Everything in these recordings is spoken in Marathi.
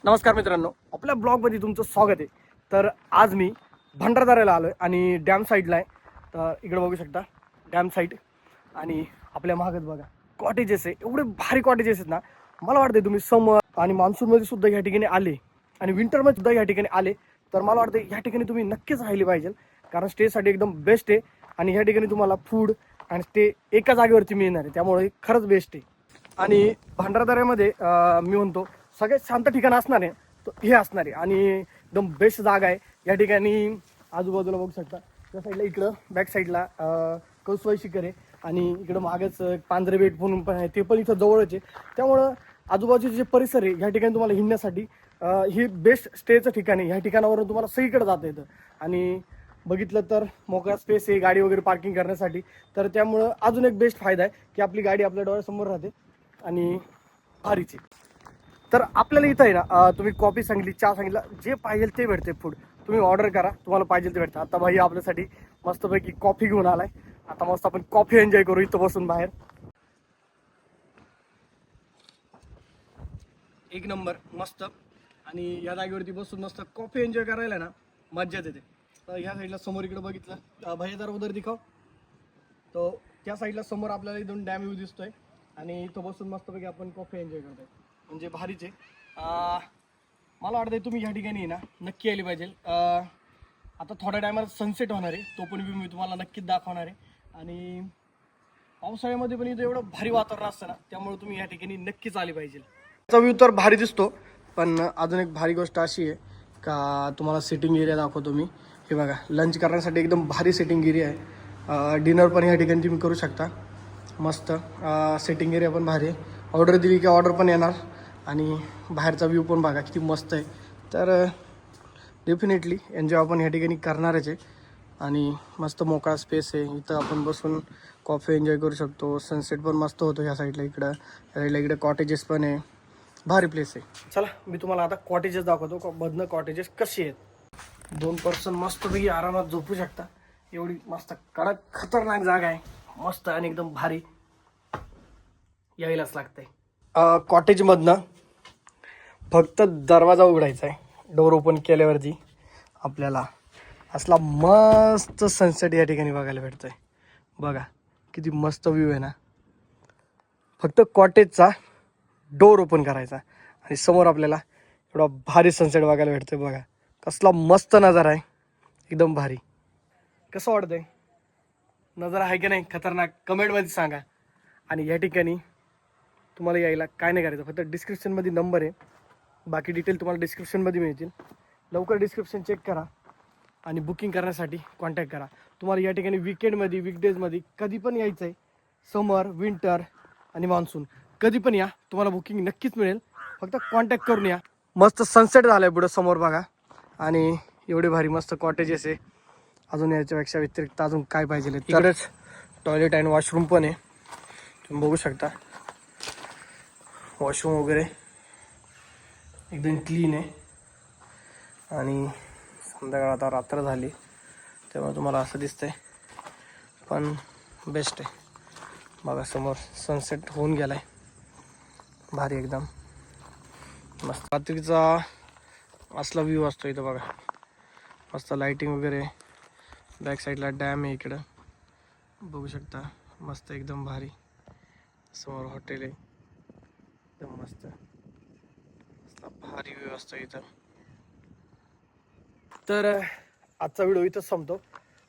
नमस्कार मित्रांनो, आपल्या ब्लॉगमध्ये तुमचं स्वागत आहे। तर आज मी भंडारदऱ्याला आलो आहे आणि डॅम साईडला आहे। तर इकडे बघू शकता डॅम साईड आणि आपल्या मागच बघा कॉटेजेस आहे। एवढे भारी कॉटेजेस आहेत ना, मला वाटतं तुम्ही समर आणि मान्सूनमध्ये सुद्धा या ठिकाणी आले आणि विंटरमध्ये सुद्धा या ठिकाणी आले तर मला वाटतं या ठिकाणी तुम्ही नक्कीच राहिले पाहिजे, कारण स्टेसाठी एकदम बेस्ट आहे आणि या ठिकाणी तुम्हाला फूड आणि स्टे एका जागेवरती मिळणार आहे, त्यामुळे खरंच बेस्ट आहे। आणि भंडारदऱ्यामध्ये मी म्हणतो सगळ्यात शांत ठिकाण असणार आहे तर हे असणार आहे आणि एकदम बेस्ट जागा आहे। या ठिकाणी आजूबाजूला बघू शकता त्या साईडला इकडं बॅक साईडला कौसवाई शिखर आहे आणि इकडं मागच पांढरे बेट म्हणून पण आहे, ते पण इथं जवळच आहे। त्यामुळं आजूबाजूचे जे परिसर आहे ह्या ठिकाणी तुम्हाला हिंडण्यासाठी ही बेस्ट स्टेचं ठिकाण आहे। ह्या ठिकाणावरून तुम्हाला सगळीकडे जाता येतं आणि बघितलं तर मोकळा स्पेस आहे गाडी वगैरे पार्किंग करण्यासाठी। तर त्यामुळं अजून एक बेस्ट फायदा आहे की आपली गाडी आपल्या डोळ्यासमोर राहते आणि भारीची। तर आपल्याला इथं आहे ना, तुम्ही कॉफी सांगितली, चहा सांगितला, जे पाहिजे ते भेटते फूड, तुम्ही ऑर्डर करा, तुम्हाला पाहिजे ते भेटतं। आता भाई आपल्यासाठी मस्तपैकी कॉफी घेऊन आलाय, आता मस्त आपण कॉफी एन्जॉय करू इथं बसून बाहेर। एक नंबर मस्त, आणि या जागेवरती बसून मस्त कॉफी एन्जॉय करायला ना मज्जाच येते। तर ह्या साईडला समोर इकडे बघितलं भैया जरा उधर दिखाव, तो त्या साईडला समोर आपल्याला इथून डॅम व्ह्यू दिसतोय आणि इथं बसून मस्तपैकी आपण कॉफी एन्जॉय करतोय, म्हणजे भारीच आहे। मला वाटतंय तुम्ही ह्या ठिकाणी ना नक्की आली पाहिजे। आता थोड्या टायमात सनसेट होणार आहे, तो पण व्ह्यू मी तुम्हाला नक्कीच दाखवणार आहे। आणि पावसाळ्यामध्ये पण इथं एवढं भारी वातावरण असतं ना, त्यामुळे तुम्ही या ठिकाणी नक्कीच आली पाहिजे। त्याचा व्ह्यू तर भारी दिसतो, पण अजून एक भारी गोष्ट अशी आहे का तुम्हाला सिटिंग एरिया दाखवतो मी। हे बघा लंच करण्यासाठी एकदम भारी सिटिंग एरिया आहे, डिनर पण या ठिकाणी तुम्ही करू शकता। मस्त सिटिंग एरिया पण भारी आहे, ऑर्डर दिली की ऑर्डर पण येणार आणि बाहेरचा व्ह्यू पण बघा किती मस्त आहे। तर डेफिनेटली एन्जॉय आपण ह्या ठिकाणी करणारच आहे आणि मस्त मोकळा स्पेस आहे, इथं आपण बसून कॉफी एन्जॉय करू शकतो। सनसेट पण मस्त होतो ह्या साईडला, इकडं ह्या साईडला इकडे कॉटेजेस पण आहे, भारी प्लेस आहे। चला मी तुम्हाला आता कॉटेजेस दाखवतो, मधनं कॉटेजेस कशी आहेत। 2 पर्सन मस्तपैकी आरामात झोपू शकता, एवढी मस्त कडक खतरनाक जागा आहे, मस्त आणि एकदम भारी, यायलाच लागतंय। कॉटेजमधनं फक्त दरवाजा उघडायचा आहे, डोर ओपन केल्यावरती आपल्याला असला मस्त सनसेट या ठिकाणी बघायला भेटतोय। बघा किती मस्त व्ह्यू आहे ना, फक्त कॉटेजचा डोर ओपन करायचा आणि समोर आपल्याला एवढा भारी सनसेट बघायला भेटतोय। बघा कसला मस्त नजारा आहे, एकदम भारी। कसं वाटतंय, नजारा आहे की नाही खतरनाक, कमेंटमध्ये सांगा। आणि या ठिकाणी तुम्हाला यायला काय नाही करायचं, फक्त डिस्क्रिप्शनमध्ये नंबर आहे, बाकी डिटेल तुम्हाला डिस्क्रिप्शनमध्ये मिळतील। लवकर डिस्क्रिप्शन चेक करा आणि बुकिंग करण्यासाठी कॉन्टॅक्ट करा। तुम्हाला या ठिकाणी विकेंडमध्ये वीकडेजमध्ये कधी पण यायचं आहे, समर विंटर आणि मान्सून कधी पण या, तुम्हाला बुकिंग नक्कीच मिळेल, फक्त कॉन्टॅक्ट करून या। मस्त सनसेट झालं आहे पुढं समोर बघा, आणि एवढे भारी मस्त कॉटेजेस आहे, अजून याच्यापेक्षा व्यतिरिक्त अजून काय पाहिजे। इकडेच टॉयलेट आणि वॉशरूम पण आहे, तुम्ही बघू शकता, वॉशरूम वगैरे एकदम क्लीन आहे आणि संध्याकाळ आता रात्र झाली त्यामुळे तुम्हाला असं दिसतंय, पण बेस्ट आहे। बघा समोर सनसेट होऊन गेलाय, भारी एकदम मस्त रात्रीचा असला व्ह्यू असतो इथं। बघा मस्त लाईटिंग वगैरे, बॅक साईडला डॅम आहे, इकडं बघू शकता, मस्त एकदम भारी, समोर हॉटेल आहे, एकदम मस्त भारी व्ह्यू असतो इथं। तर आजचा व्हिडिओ इथंच संपतो,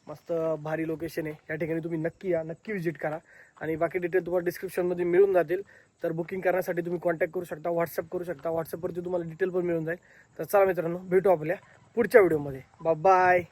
मस्त भारी लोकेशन आहे, या ठिकाणी तुम्ही नक्की या, नक्की व्हिजिट करा आणि बाकी डिटेल तुम्हाला डिस्क्रिप्शनमध्ये मिळून जातील। तर बुकिंग करण्यासाठी तुम्ही कॉन्टॅक्ट करू शकता, व्हॉट्सअप करू शकता, व्हॉट्सअपवरती तुम्हाला डिटेल पण मिळून जाईल। तर चला मित्रांनो, भेटू आपल्या पुढच्या व्हिडिओमध्ये, बाय बाय।